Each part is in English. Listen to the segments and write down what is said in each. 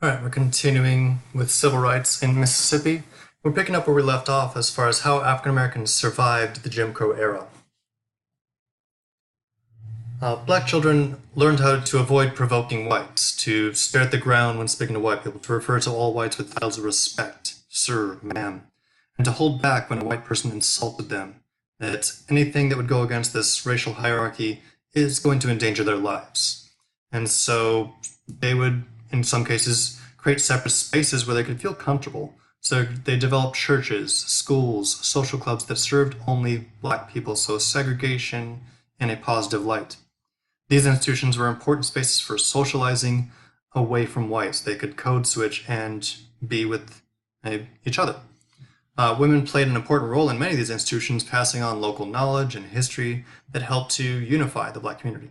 All right, we're continuing with civil rights in Mississippi. We're picking up where we left off as far as how African Americans survived the Jim Crow era. Black children learned how to avoid provoking whites, to stare at the ground when speaking to white people, to refer to all whites with titles of respect, sir, ma'am, and to hold back when a white person insulted them. That anything that would go against this racial hierarchy is going to endanger their lives. And so they would, in some cases, create separate spaces where they could feel comfortable. So they developed churches, schools, social clubs that served only black people, so segregation in a positive light. These institutions were important spaces for socializing away from whites. They could code switch and be with each other. Women played an important role in many of these institutions, passing on local knowledge and history that helped to unify the black community.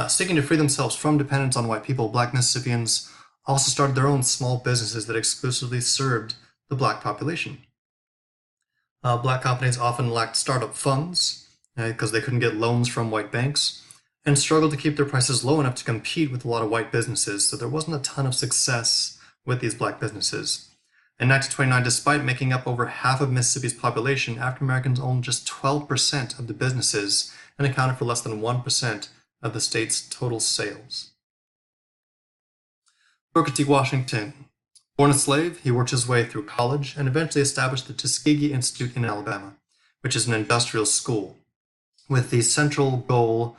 Seeking to free themselves from dependence on white people, black Mississippians also started their own small businesses that exclusively served the black population. Black companies often lacked startup funds because they couldn't get loans from white banks and struggled to keep their prices low enough to compete with a lot of white businesses, so there wasn't a ton of success with these black businesses. In 1929, despite making up over half of Mississippi's population, African Americans owned just 12% of the businesses and accounted for less than 1% of the state's total sales. Booker T. Washington. Born a slave, he worked his way through college and eventually established the Tuskegee Institute in Alabama, which is an industrial school, with the central goal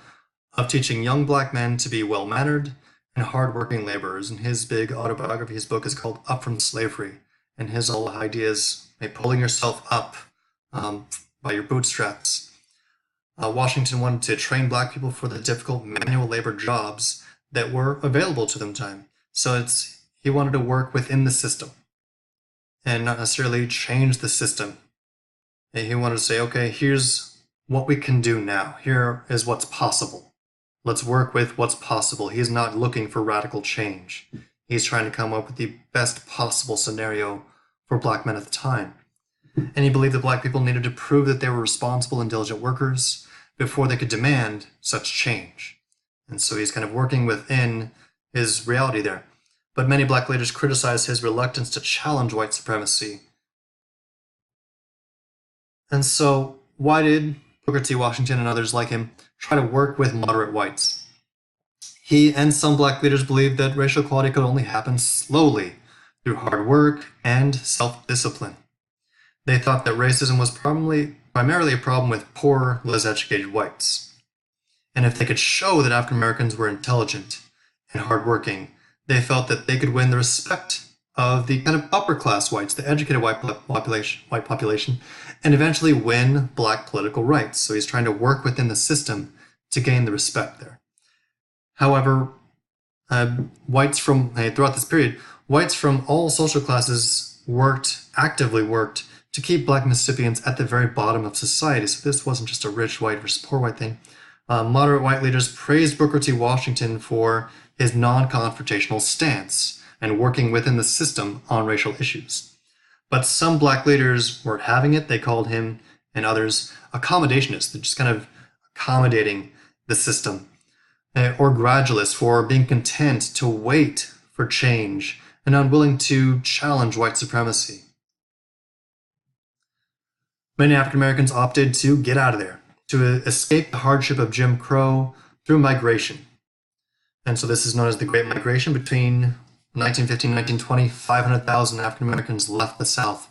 of teaching young black men to be well-mannered and hard-working laborers. And his big autobiography, his book is called Up From Slavery, and his whole idea is pulling yourself up by your bootstraps. Washington wanted to train black people for the difficult manual labor jobs that were available to them time. So he wanted to work within the system and not necessarily change the system. And he wanted to say, okay, here's what we can do now. Here is what's possible. Let's work with what's possible. He's not looking for radical change. He's trying to come up with the best possible scenario for black men at the time. And he believed that black people needed to prove that they were responsible and diligent workers before they could demand such change. And so he's kind of working within his reality there. But many black leaders criticized his reluctance to challenge white supremacy. And so why did Booker T. Washington and others like him try to work with moderate whites? He and some black leaders believed that racial equality could only happen slowly through hard work and self-discipline. They thought that racism was primarily a problem with poor, less educated whites. And if they could show that African Americans were intelligent and hardworking, they felt that they could win the respect of the kind of upper class whites, the educated white population, and eventually win black political rights. So he's trying to work within the system to gain the respect there. However, throughout this period, whites from all social classes actively worked to keep black Mississippians at the very bottom of society. So this wasn't just a rich white versus poor white thing. Moderate white leaders praised Booker T. Washington for his non-confrontational stance and working within the system on racial issues. But some black leaders weren't having it. They called him and others accommodationists. They're just kind of accommodating the system. Or gradualists for being content to wait for change and unwilling to challenge white supremacy. Many African Americans opted to get out of there, to escape the hardship of Jim Crow through migration. And so this is known as the Great Migration. Between 1915 and 1920, 500,000 African Americans left the South.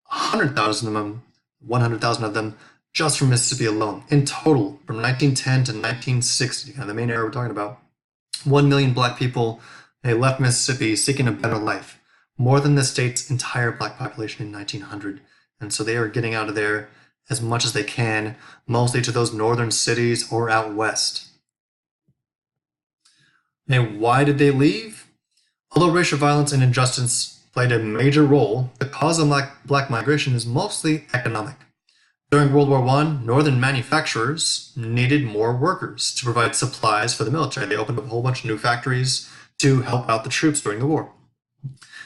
100,000 of them just from Mississippi alone. In total, from 1910 to 1960, kind of the main era we're talking about, 1 million black people left Mississippi seeking a better life, more than the state's entire black population in 1900. And so they are getting out of there as much as they can, mostly to those northern cities or out west. And why did they leave? Although racial violence and injustice played a major role, the cause of black migration is mostly economic. During World War I, northern manufacturers needed more workers to provide supplies for the military. They opened up a whole bunch of new factories to help out the troops during the war.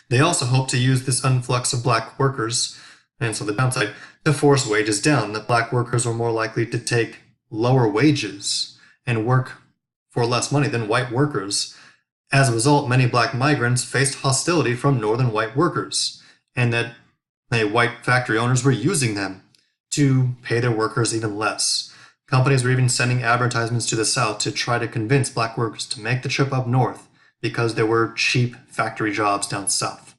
They also hoped to use this influx of black workers, and so the downside, to force wages down, that black workers were more likely to take lower wages and work for less money than white workers. As a result, many black migrants faced hostility from northern white workers, and that white factory owners were using them to pay their workers even less. Companies were even sending advertisements to the South to try to convince black workers to make the trip up north because there were cheap factory jobs down south.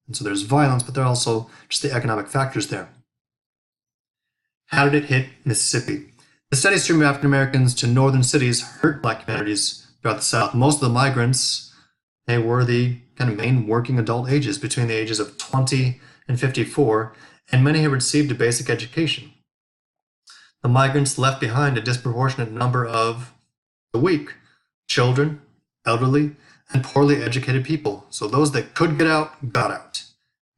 And so there's violence, but there are also just the economic factors there. How did it hit Mississippi? The steady stream of African Americans to northern cities hurt black communities throughout the South. Most of the migrants, they were the kind of main working adult ages between the ages of 20 and 54, and many had received a basic education. The migrants left behind a disproportionate number of the weak, children, elderly, and poorly educated people. So those that could get out, got out.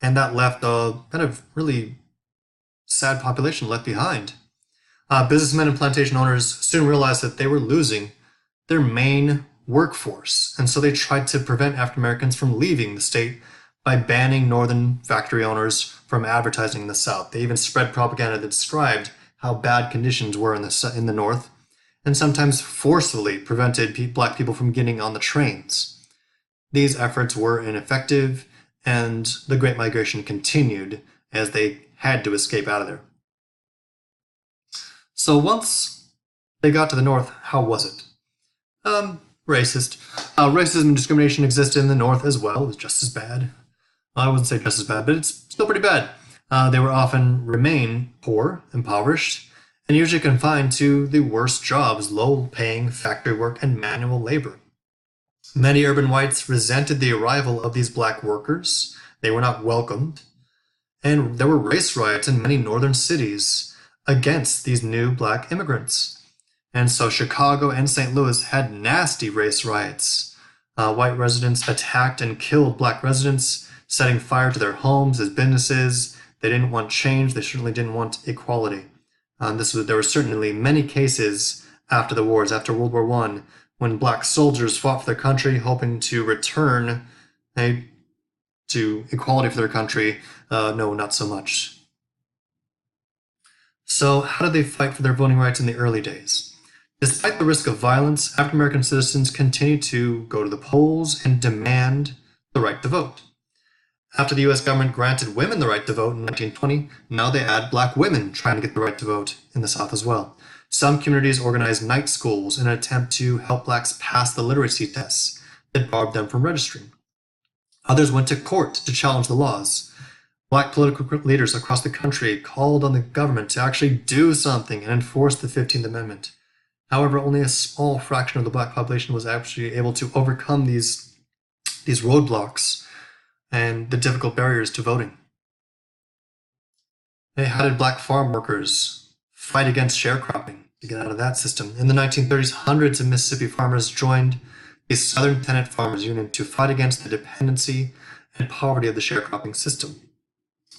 And that left a kind of really sad population left behind. Businessmen and plantation owners soon realized that they were losing their main workforce, and so they tried to prevent African Americans from leaving the state by banning northern factory owners from advertising in the South. They even spread propaganda that described how bad conditions were in the North, and sometimes forcefully prevented black people from getting on the trains. These efforts were ineffective, and the Great Migration continued as they had to escape out of there. So once they got to the North, how was it? Racist. Racism and discrimination existed in the North as well. It was just as bad. I wouldn't say just as bad, but it's still pretty bad. They were often remain poor, impoverished, and usually confined to the worst jobs, low-paying factory work and manual labor. Many urban whites resented the arrival of these black workers. They were not welcomed. And there were race riots in many northern cities against these new black immigrants. And so Chicago and St. Louis had nasty race riots. White residents attacked and killed black residents, setting fire to their homes as businesses. They didn't want change. They certainly didn't want equality. There were certainly many cases after the wars, after World War I, when black soldiers fought for their country, hoping to return to equality for their country. No, not so much. So how did they fight for their voting rights in the early days? Despite the risk of violence, African American citizens continued to go to the polls and demand the right to vote. After the U.S. government granted women the right to vote in 1920, now they add black women trying to get the right to vote in the South as well. Some communities organized night schools in an attempt to help blacks pass the literacy tests that barred them from registering. Others went to court to challenge the laws. Black political leaders across the country called on the government to actually do something and enforce the 15th Amendment. However, only a small fraction of the black population was actually able to overcome these roadblocks and the difficult barriers to voting. How did black farm workers fight against sharecropping to get out of that system? In the 1930s, hundreds of Mississippi farmers joined the Southern Tenant Farmers Union to fight against the dependency and poverty of the sharecropping system.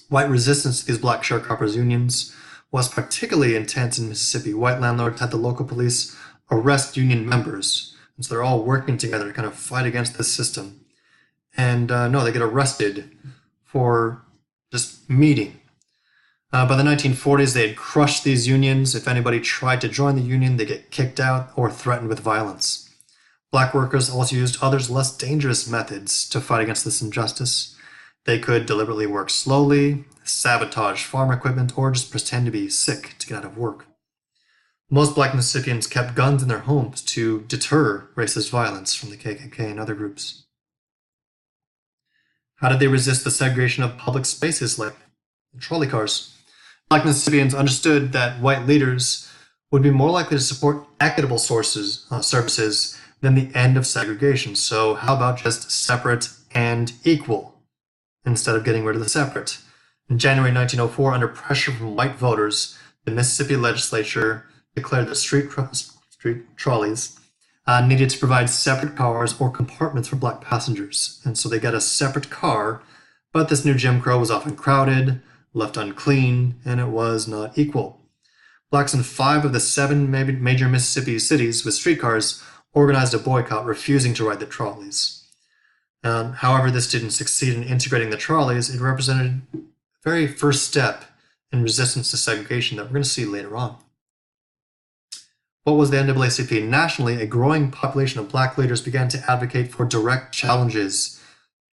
White resistance to these black sharecroppers unions was particularly intense in Mississippi. White landlords had the local police arrest union members, and so they're all working together to kind of fight against this system. And they get arrested for just meeting. By the 1940s, they had crushed these unions. If anybody tried to join the union, they get kicked out or threatened with violence. Black workers also used others less dangerous methods to fight against this injustice. They could deliberately work slowly, sabotage farm equipment, or just pretend to be sick to get out of work. Most black Mississippians kept guns in their homes to deter racist violence from the KKK and other groups. How did they resist the segregation of public spaces like trolley cars? Black Mississippians understood that white leaders would be more likely to support equitable services than the end of segregation. So how about just separate and equal instead of getting rid of the separate? In January 1904, under pressure from white voters, the Mississippi legislature declared that street trolleys needed to provide separate cars or compartments for black passengers. And so they got a separate car, but this new Jim Crow was often crowded, left unclean, and it was not equal. Blacks in 5 of the 7 major Mississippi cities with streetcars organized a boycott, refusing to ride the trolleys. However, this didn't succeed in integrating the trolleys. It represented the very first step in resistance to segregation that we're going to see later on. What was the NAACP? Nationally, a growing population of black leaders began to advocate for direct challenges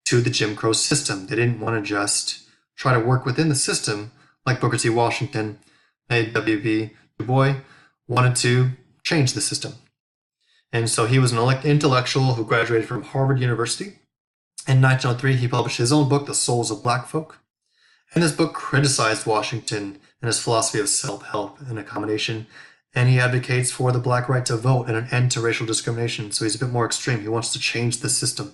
to the Jim Crow system. They didn't want to just try to work within the system like Booker T. Washington and W.E.B. Du Bois wanted to change the system. And so he was an intellectual who graduated from Harvard University. In 1903, he published his own book, The Souls of Black Folk. And this book criticized Washington and his philosophy of self-help and accommodation. And he advocates for the black right to vote and an end to racial discrimination. So he's a bit more extreme. He wants to change the system.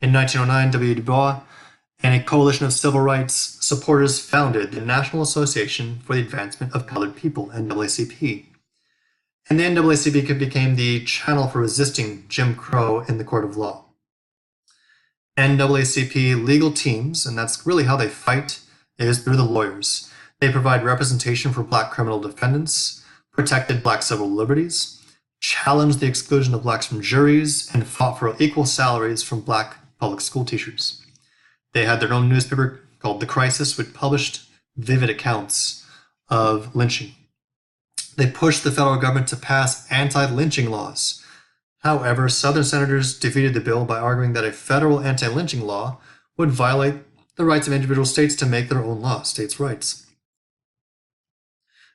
In 1909, W.E.B. Du Bois and a coalition of civil rights supporters founded the National Association for the Advancement of Colored People, NAACP. And the NAACP became the channel for resisting Jim Crow in the court of law. NAACP legal teams, and that's really how they fight, is through the lawyers. They provide representation for black criminal defendants, protected black civil liberties, challenged the exclusion of blacks from juries, and fought for equal salaries from black public school teachers. They had their own newspaper called The Crisis, which published vivid accounts of lynching. They pushed the federal government to pass anti-lynching laws. However, Southern senators defeated the bill by arguing that a federal anti-lynching law would violate the rights of individual states to make their own laws, states' rights.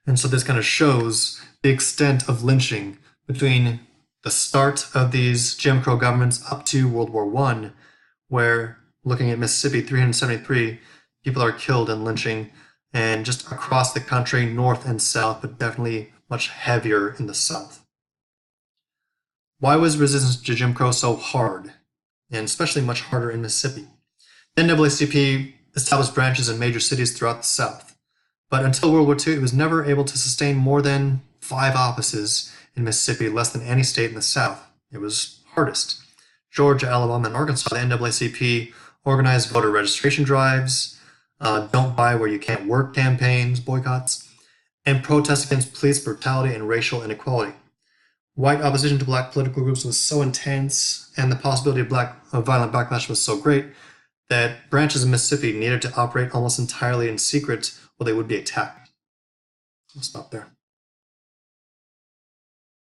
And so this kind of shows the extent of lynching between the start of these Jim Crow governments up to World War I, where, looking at Mississippi, 373 people are killed in lynching, and just across the country, north and south, but definitely much heavier in the south. Why was resistance to Jim Crow so hard, and especially much harder in Mississippi? The NAACP established branches in major cities throughout the South, but until World War II, it was never able to sustain more than 5 offices in Mississippi, less than any state in the South. It was hardest. Georgia, Alabama, and Arkansas, the NAACP organized voter registration drives, don't buy where you can't work campaigns, boycotts, and protests against police brutality and racial inequality. White opposition to black political groups was so intense, and the possibility of violent backlash was so great, that branches of Mississippi needed to operate almost entirely in secret or they would be attacked. I'll stop there.